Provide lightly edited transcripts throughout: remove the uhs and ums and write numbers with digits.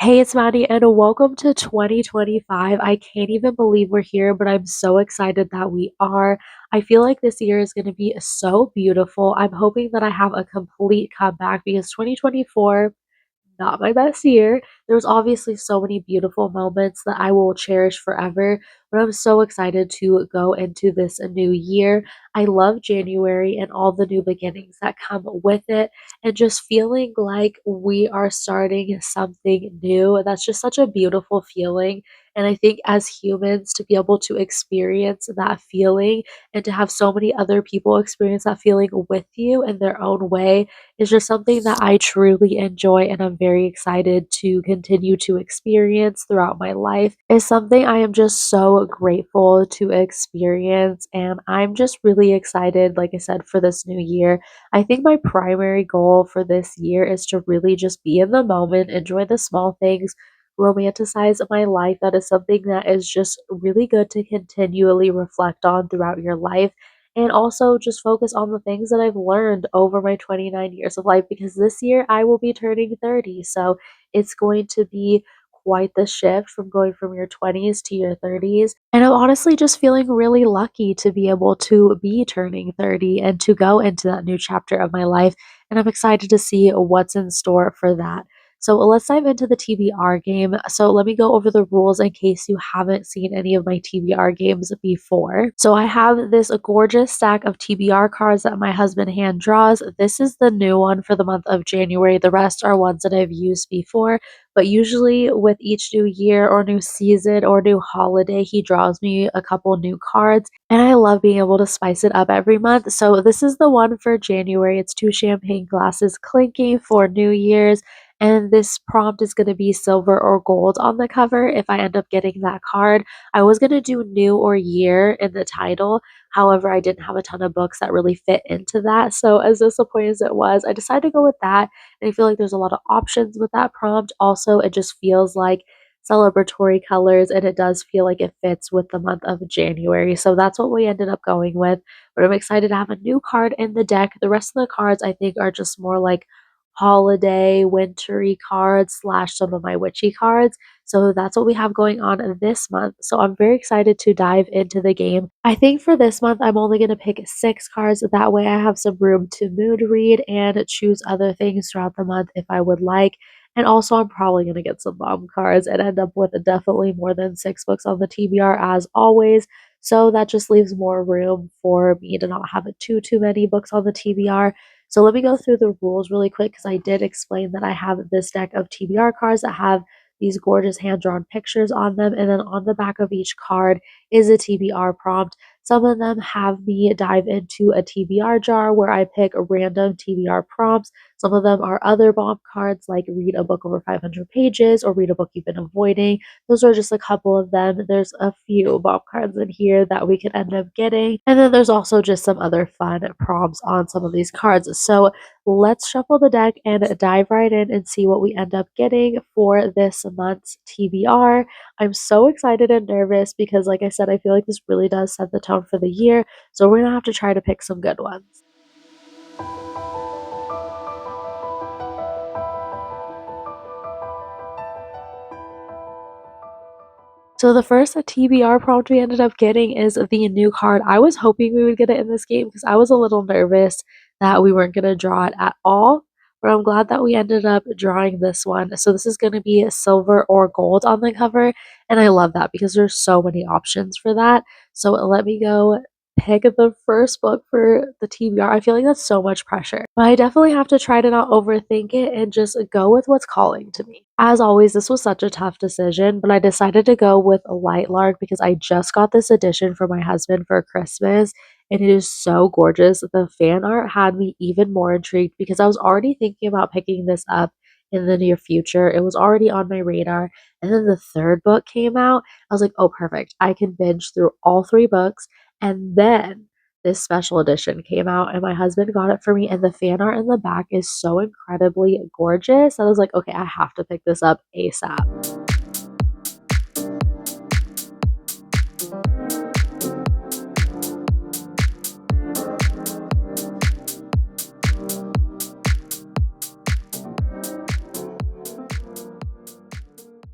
Hey, it's Maddie, and welcome to 2025. I can't even believe we're here, but I'm so excited that we are. I feel like this year is going to be so beautiful. I'm hoping that I have a complete comeback because 2024 not my best year. There was obviously so many beautiful moments that I will cherish forever, but I'm so excited to go into this new year. I love January and all the new beginnings that come with it, and just feeling like we are starting something new. That's just such a beautiful feeling. And I think as humans, to be able to experience that feeling and to have so many other people experience that feeling with you in their own way is just something that I truly enjoy and I'm very excited to continue to experience throughout my life. It's something I am just so grateful to experience, and I'm just really excited, like I said, for this new year. I think my primary goal for this year is to really just be in the moment, enjoy the small things, romanticize my life. That is something that is just really good to continually reflect on throughout your life, and also just focus on the things that I've learned over my 29 years of life because this year I will be turning 30. So it's going to be quite the shift from going from your 20s to your 30s. And I'm honestly just feeling really lucky to be able to be turning 30 and to go into that new chapter of my life. And I'm excited to see what's in store for that. So let's dive into the TBR game. So let me go over the rules in case you haven't seen any of my TBR games before. So I have this gorgeous stack of TBR cards that my husband hand draws. This is the new one for the month of January. The rest are ones that I've used before, but usually with each new year or new season or new holiday, he draws me a couple new cards, and I love being able to spice it up every month. So this is the one for January. It's two champagne glasses clinking for New Year's, and this prompt is going to be silver or gold on the cover if I end up getting that card. I was going to do new or year in the title. However, I didn't have a ton of books that really fit into that. So, as disappointed as it was, I decided to go with that. And I feel like there's a lot of options with that prompt. Also, it just feels like celebratory colors, and it does feel like it fits with the month of January. So, that's what we ended up going with. But I'm excited to have a new card in the deck. The rest of the cards, I think, are just more like holiday, wintry cards slash some of my witchy cards. So that's what we have going on this month. So I'm very excited to dive into the game. I think for this month, I'm only going to pick 6 cards. That way I have some room to mood read and choose other things throughout the month if I would like. And also, I'm probably going to get some bomb cards and end up with definitely more than 6 books on the TBR as always. So that just leaves more room for me to not have too many books on the TBR. So let me go through the rules really quick because I did explain that I have this deck of TBR cards that have these gorgeous hand-drawn pictures on them, and then on the back of each card is a TBR prompt. Some of them have me dive into a TBR jar where I pick random TBR prompts. Some of them are other bomb cards like read a book over 500 pages or read a book you've been avoiding. Those are just a couple of them. There's a few bomb cards in here that we could end up getting. And then there's also just some other fun prompts on some of these cards. So let's shuffle the deck and dive right in and see what we end up getting for this month's TBR. I'm so excited and nervous because, like I said, I feel like this really does set the tone for the year. So we're going to have to try to pick some good ones. So the first TBR prompt we ended up getting is the new card. I was hoping we would get it in this game because I was a little nervous that we weren't going to draw it at all. But I'm glad that we ended up drawing this one. So this is going to be silver or gold on the cover. And I love that because there's so many options for that. So let me go pick the first book for the TBR. I feel like that's so much pressure. But I definitely have to try to not overthink it and just go with what's calling to me. As always, this was such a tough decision, but I decided to go with a Light Lark because I just got this edition for my husband for Christmas, and it is so gorgeous. The fan art had me even more intrigued because I was already thinking about picking this up in the near future. It was already on my radar. And then the third book came out. I was like, oh, perfect. I can binge through all 3 books. And then this special edition came out, and my husband got it for me, and the fan art in the back is so incredibly gorgeous. I was like, okay, I have to pick this up ASAP.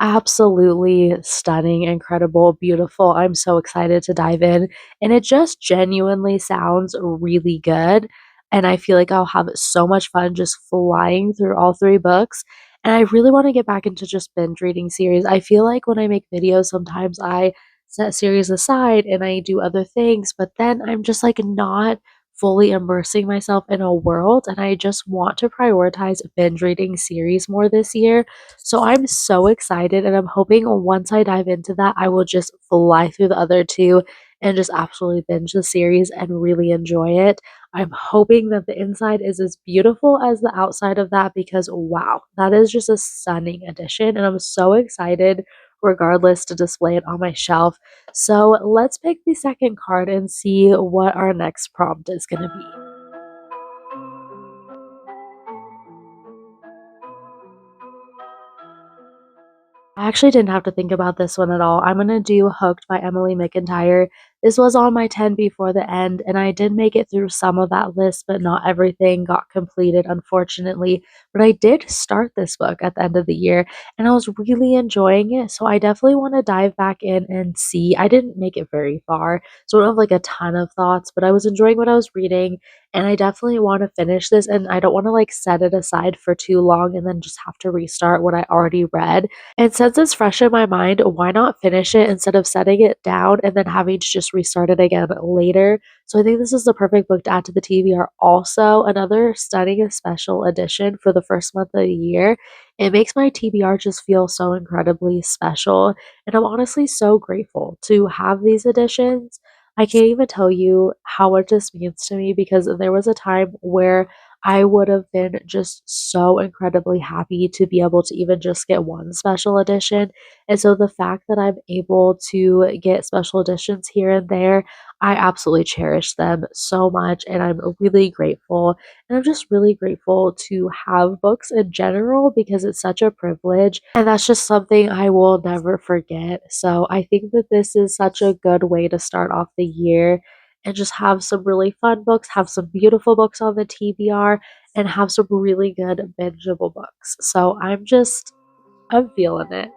absolutely stunning, incredible, beautiful. I'm so excited to dive in, and it just genuinely sounds really good, and I feel like I'll have so much fun just flying through all 3 books, and I really wanna get back into just binge reading series. I feel like when I make videos, sometimes I set series aside and I do other things, but then I'm just, like, not fully immersing myself in a world, and I just want to prioritize binge reading series more this year. So I'm so excited, and I'm hoping once I dive into that, I will just fly through the other 2 and just absolutely binge the series and really enjoy it. I'm hoping that the inside is as beautiful as the outside of that because, wow, that is just a stunning addition, and I'm so excited regardless to display it on my shelf. So let's pick the second card and see what our next prompt is going to be. I actually didn't have to think about this one at all. I'm gonna do Hooked by Emily McIntyre. This was on my 10 before the end, and I did make it through some of that list, but not everything got completed, unfortunately. But I did start this book at the end of the year, and I was really enjoying it. So I definitely want to dive back in and see. I didn't make it very far, so I don't have like a ton of thoughts, but I was enjoying what I was reading, and I definitely want to finish this, and I don't want to like set it aside for too long and then just have to restart what I already read. And since it's fresh in my mind, why not finish it instead of setting it down and then having to just restart it again later? So I think this is the perfect book to add to the TBR. Also, another stunning special edition for the first month of the year. It makes my TBR just feel so incredibly special. And I'm honestly so grateful to have these editions. I can't even tell you how much this means to me because there was a time where I would have been just so incredibly happy to be able to even just get one special edition. And so the fact that I'm able to get special editions here and there, I absolutely cherish them so much. And I'm really grateful. And I'm just really grateful to have books in general because it's such a privilege. And that's just something I will never forget. So I think that this is such a good way to start off the year and just have some really fun books, have some beautiful books on the TBR, and have some really good bingeable books. So I'm feeling it.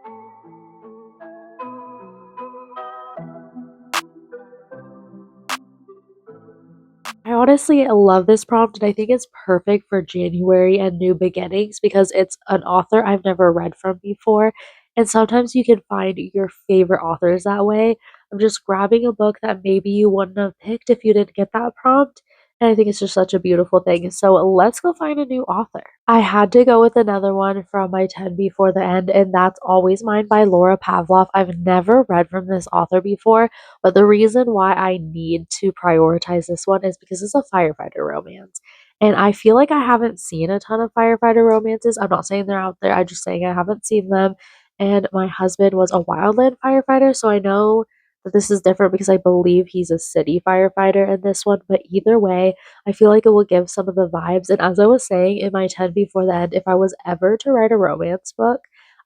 I honestly love this prompt, and I think it's perfect for January and new beginnings because it's an author I've never read from before. And sometimes you can find your favorite authors that way. I'm just grabbing a book that maybe you wouldn't have picked if you didn't get that prompt. And I think it's just such a beautiful thing. So let's go find a new author. I had to go with another one from my 10 before the end, and that's Always Mine by Laura Pavlov. I've never read from this author before, but the reason why I need to prioritize this one is because it's a firefighter romance. And I feel like I haven't seen a ton of firefighter romances. I'm not saying they're out there, I'm just saying I haven't seen them. And my husband was a wildland firefighter, so I know that this is different because I believe he's a city firefighter in this one. But either way, I feel like it will give some of the vibes. And as I was saying in my 10 before the end, if I was ever to write a romance book,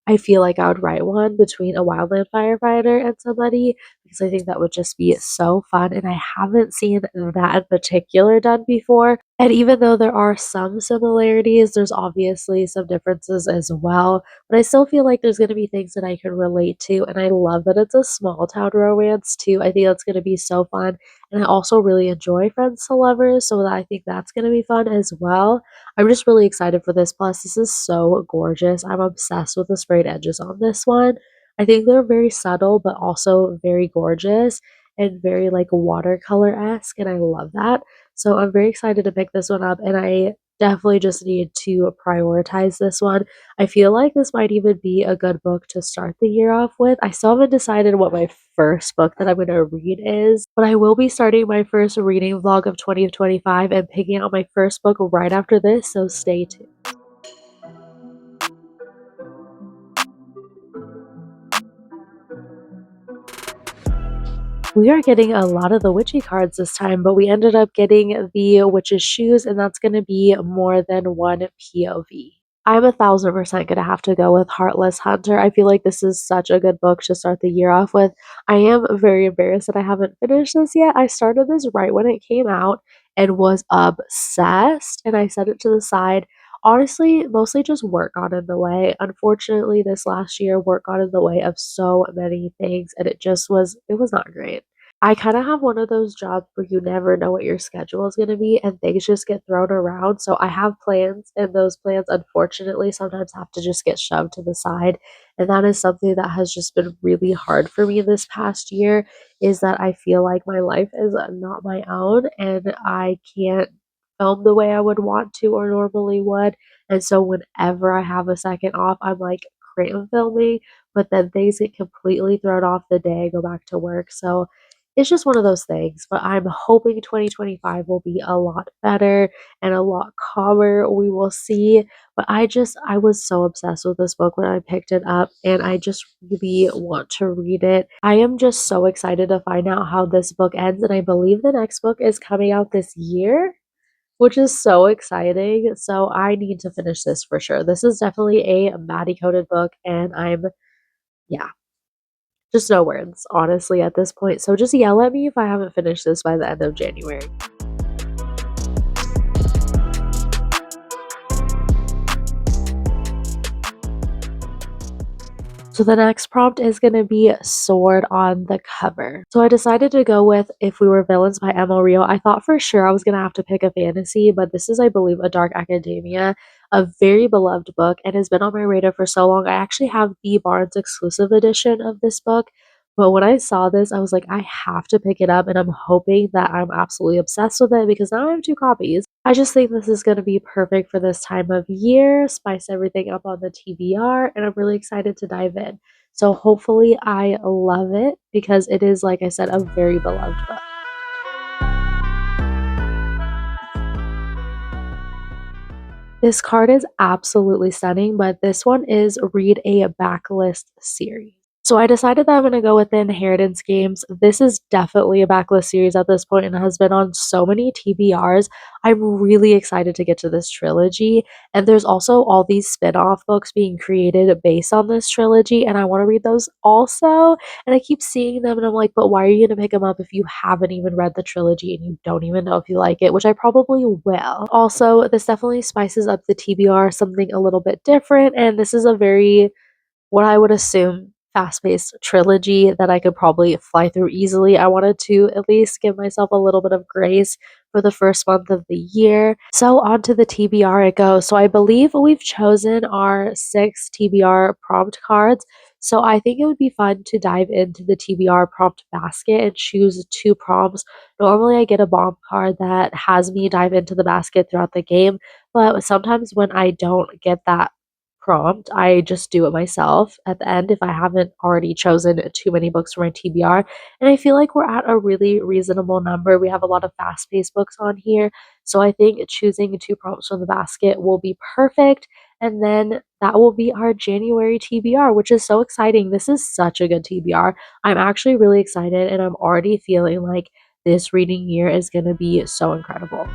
I feel like I would write one between a wildland firefighter and somebody because I think that would just be so fun, and I haven't seen that in particular done before. And even though there are some similarities, there's obviously some differences as well, but I still feel like there's gonna be things that I can relate to, and I love that it's a small town romance too. I think that's gonna be so fun, and I also really enjoy Friends to Lovers, so I think that's gonna be fun as well. I'm just really excited for this. Plus, this is so gorgeous. I'm obsessed with the sprayed edges on this one. I think they're very subtle, but also very gorgeous and very like watercolor-esque, and I love that. So I'm very excited to pick this one up, and I definitely just need to prioritize this one. I feel like this might even be a good book to start the year off with. I still haven't decided what my first book that I'm going to read is, but I will be starting my first reading vlog of 2025 and picking out my first book right after this, so stay tuned. We are getting a lot of the witchy cards this time, but we ended up getting the witch's shoes, and that's going to be more than one POV. I'm 1000% gonna have to go with Heartless Hunter. I feel like this is such a good book to start the year off with. I am very embarrassed that I haven't finished this yet. I started this right when it came out and was obsessed, and I set it to the side. Honestly, mostly just work got in the way. Unfortunately, this last year, work got in the way of so many things, and it was not great. I kinda have one of those jobs where you never know what your schedule is gonna be and things just get thrown around, so I have plans, and those plans, unfortunately, sometimes have to just get shoved to the side, and that is something that has just been really hard for me this past year, is that I feel like my life is not my own, and I can't film the way I would want to or normally would, and so whenever I have a second off, I'm like, "Great, I'm filming," but then things get completely thrown off the day I go back to work, so it's just one of those things, but I'm hoping 2025 will be a lot better and a lot calmer. We will see. But I was so obsessed with this book when I picked it up, and I just really want to read it. I am just so excited to find out how this book ends, and I believe the next book is coming out this year, which is so exciting. So I need to finish this for sure. This is definitely a Maddie coded book, and yeah, just no words, honestly, at this point. So just yell at me if I haven't finished this by the end of January. So the next prompt is gonna be sword on the cover. So I decided to go with If We Were Villains by Emma Rio. I thought for sure I was gonna have to pick a fantasy, but this is, I believe, a dark academia, a very beloved book, and has been on my radar for so long. I actually have the Barnes exclusive edition of this book, but when I saw this, I was like, I have to pick it up, and I'm hoping that I'm absolutely obsessed with it because now I have two copies. I just think this is gonna be perfect for this time of year, spice everything up on the TBR, and I'm really excited to dive in. So hopefully I love it because it is, like I said, a very beloved book. This card is absolutely stunning, but this one is read a backlist series. So I decided that I'm gonna go with the Inheritance Games. This is definitely a backlist series at this point and has been on so many TBRs. I'm really excited to get to this trilogy. And there's also all these spin-off books being created based on this trilogy, and I want to read those also. And I keep seeing them and I'm like, but why are you gonna pick them up if you haven't even read the trilogy and you don't even know if you like it, which I probably will. Also, this definitely spices up the TBR, something a little bit different, and this is a very, what I would assume, fast-paced trilogy that I could probably fly through easily. I wanted to at least give myself a little bit of grace for the first month of the year. So on to the TBR it goes. So I believe we've chosen our 6 TBR prompt cards. So I think it would be fun to dive into the TBR prompt basket and choose 2 prompts. Normally I get a bomb card that has me dive into the basket throughout the game, but sometimes when I don't get that prompt, I just do it myself at the end if I haven't already chosen too many books for my TBR. And I feel like we're at a really reasonable number. We have a lot of fast paced books on here. So I think choosing 2 prompts from the basket will be perfect. And then that will be our January TBR, which is so exciting. This is such a good TBR. I'm actually really excited and I'm already feeling like this reading year is going to be so incredible.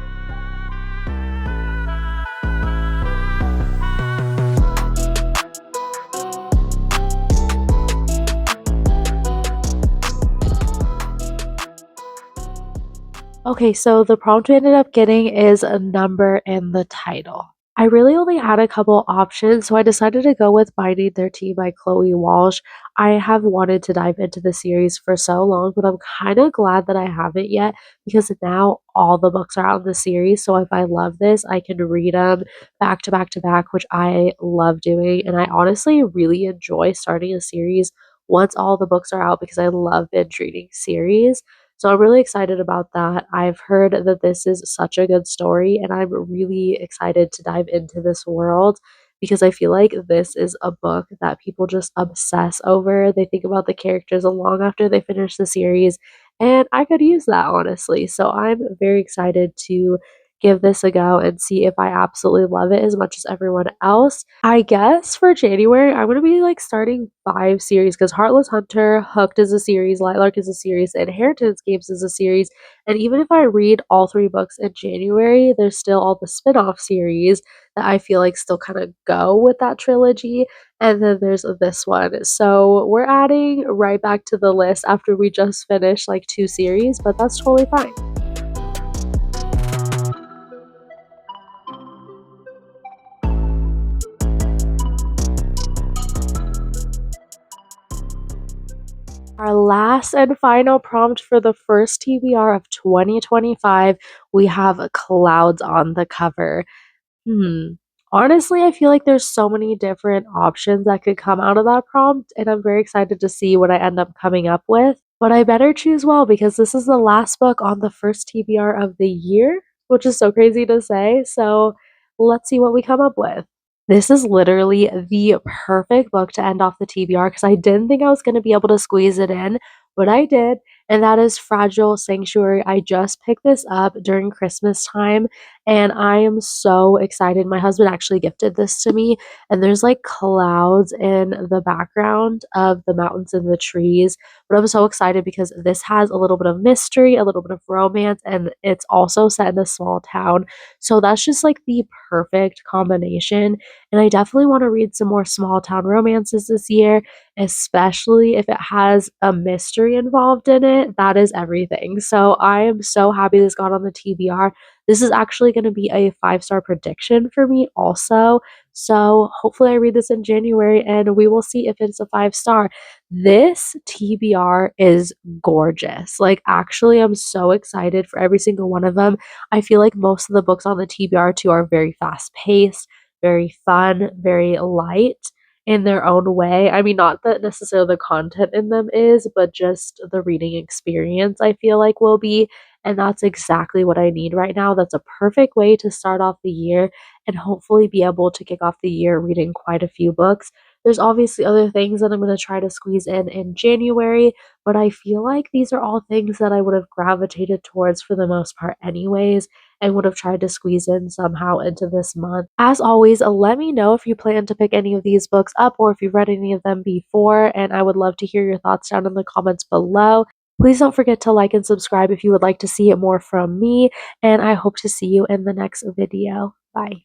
Okay, so the prompt we ended up getting is a number and the title. I really only had a couple options, so I decided to go with Binding 13 by Chloe Walsh. I have wanted to dive into the series for so long, but I'm kind of glad that I haven't yet because now all the books are out in the series. So if I love this, I can read them back to back to back, which I love doing. And I honestly really enjoy starting a series once all the books are out because I love binge reading series. So I'm really excited about that. I've heard that this is such a good story, and I'm really excited to dive into this world because I feel like this is a book that people just obsess over. They think about the characters long after they finish the series, and I could use that honestly. So I'm very excited to give this a go and see if I absolutely love it as much as everyone else. I guess for January, I'm gonna be like starting 5 series because Heartless Hunter, Hooked is a series, Lightlark is a series, Inheritance Games is a series. And even if I read all 3 books in January, there's still all the spin-off series that I feel like still kind of go with that trilogy. And then there's this one. So we're adding right back to the list after we just finished like 2 series, but that's totally fine. our last and final prompt for the first TBR of 2025, we have clouds on the cover. Hmm. Honestly, I feel like there's so many different options that could come out of that prompt, and I'm very excited to see what I end up coming up with. But I better choose well because this is the last book on the first TBR of the year, which is so crazy to say. So let's see what we come up with. This is literally the perfect book to end off the TBR because I didn't think I was going to be able to squeeze it in, but I did. And that is Fragile Sanctuary. I just picked this up during Christmas time and I am so excited. My husband actually gifted this to me, and there's like clouds in the background of the mountains and the trees. But I'm so excited because this has a little bit of mystery, a little bit of romance, and it's also set in a small town. So that's just like the perfect combination. And I definitely want to read some more small town romances this year, especially if it has a mystery involved in it. That is everything. So I am so happy this got on the TBR. This is actually going to be a 5-star prediction for me also. So hopefully I read this in January and we will see if it's a 5-star. This TBR is gorgeous. Like actually I'm so excited for every single one of them. I feel like most of the books on the TBR too are very fast paced, very fun, very light in their own way. I mean, not that necessarily the content in them is, but just the reading experience I feel like will be. And that's exactly what I need right now. That's a perfect way to start off the year and hopefully be able to kick off the year reading quite a few books. There's obviously other things that I'm going to try to squeeze in January, but I feel like these are all things that I would have gravitated towards for the most part, anyways, and would have tried to squeeze in somehow into this month. As always, let me know if you plan to pick any of these books up or if you've read any of them before, and I would love to hear your thoughts down in the comments below. Please don't forget to like and subscribe if you would like to see it more from me, and I hope to see you in the next video. Bye.